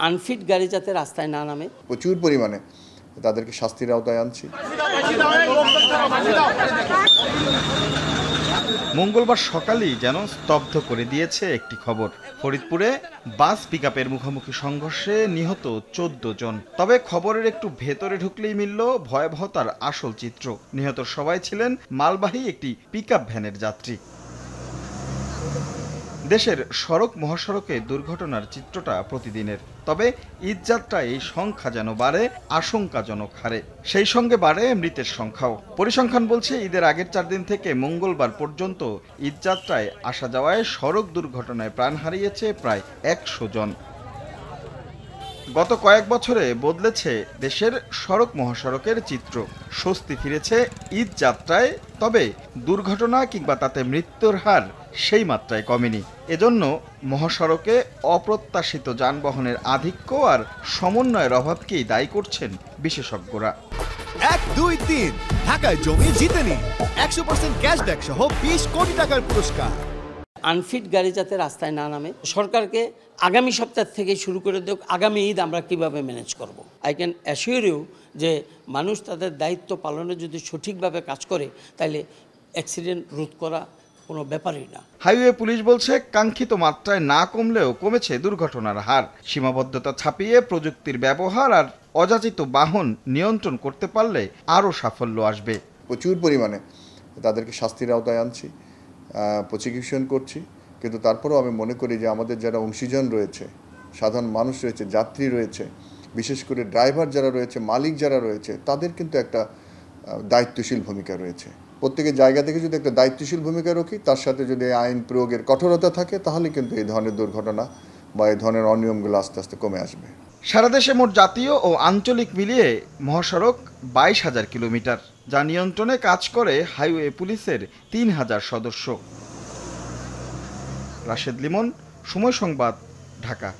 Unfit গাড়ি যাতে রাস্তায় না নামে, প্রচুর পরিমাণে তাদেরকে শাস্তির আওতায় আনছি। মঙ্গলবার সকালেই যেন স্তব্ধ করে দিয়েছে একটি খবর। ফরিদপুরে বাস পিকআপের মুখোমুখি সংঘর্ষে নিহত 14 জন। তবে খবরের একটু ভেতরে ঢুকলেই মিলল ভয়াবহতার আসল চিত্র। নিহত সবাই ছিলেন মালবাহী একটি পিকআপ ভ্যানের যাত্রী। দেশের সড়ক মহাসড়কে দুর্ঘটনার চিত্রটা প্রতিদিনের। তবে ঈদযাত্রায় এই সংখ্যা যেন বাড়ে আশঙ্কাজনক হারে। সেই সঙ্গে বাড়ে মৃতের সংখ্যাও। পরিসংখ্যান বলছে ঈদের আগের 4 দিন থেকে মঙ্গলবার পর্যন্ত ঈদযাত্রায় আসা যাওয়ায় সড়ক দুর্ঘটনায় প্রাণ হারিয়েছে প্রায় 100 জন। গত কয়েক বছরে বদলেছে দেশের সড়ক মহাসড়কের চিত্র। স্বস্তি ফিরেছে ঈদ যাত্রায়, তবে দুর্ঘটনা কিংবা তাতে মৃত্যুর হার সেই মাত্রায় কমেনি। এজন্য মহাসড়কে অপ্রত্যাশিত যানবাহনের আধিক্য আর সমন্বয়ের অভাবকেই দায়ী করছেন বিশেষজ্ঞরা। 1, 2, 3 ঢাকায় জমি জিতে নিন 100% ক্যাশব্যাক সহ 20 কোটি টাকার পুরস্কার। আনফিট গাড়ি যাতে রাস্তায় না নামে, সরকারকে আগামী সপ্তাহ থেকে শুরু করে দেব আগামী ঈদ আমরা কিভাবে ম্যানেজ করব। আই ক্যান অ্যাসিওর ইউ যে মানুষ তাদের দায়িত্ব পালনে যদি সঠিকভাবে কাজ করে তাহলে অ্যাক্সিডেন্ট রোধ করা কোনো ব্যাপারই না। হাইওয়ে পুলিশ বলছে কাঙ্ক্ষিত মাত্রায় না কমলেও কমেছে দুর্ঘটনার হার। সীমাবদ্ধতা ছাপিয়ে প্রযুক্তির ব্যবহার আর অযাচিত বাহন নিয়ন্ত্রণ করতে পারলে আরও সাফল্য আসবে। প্রচুর পরিমাণে তাদেরকে শাস্তির আওতায় আনছি, প্রসিকিউশন করছি। কিন্তু তারপরেও আমি মনে করি যে আমাদের যারা অংশীজন রয়েছে, সাধারণ মানুষ রয়েছে, যাত্রী রয়েছে, বিশেষ করে ড্রাইভার যারা রয়েছে, মালিক যারা রয়েছে, তাদের কিন্তু একটা দায়িত্বশীল ভূমিকা রয়েছে। প্রত্যেকের জায়গা থেকে যদি একটা দায়িত্বশীল ভূমিকা রাখি, তার সাথে যদি আইন প্রয়োগের কঠোরতা থাকে, তাহলে কিন্তু এই ধরনের দুর্ঘটনা বা এই ধরনের অনিয়মগুলো আস্তে আস্তে কমে আসবে। সারা দেশে মোট জাতীয় ও আঞ্চলিক মিলিয়ে মহাসড়ক 22,000 কিলোমিটার, যা নিয়ন্ত্রণে কাজ করে হাইওয়ে পুলিশের 3,000 সদস্য। রাশেদ লিমন, সময় সংবাদ, ঢাকা।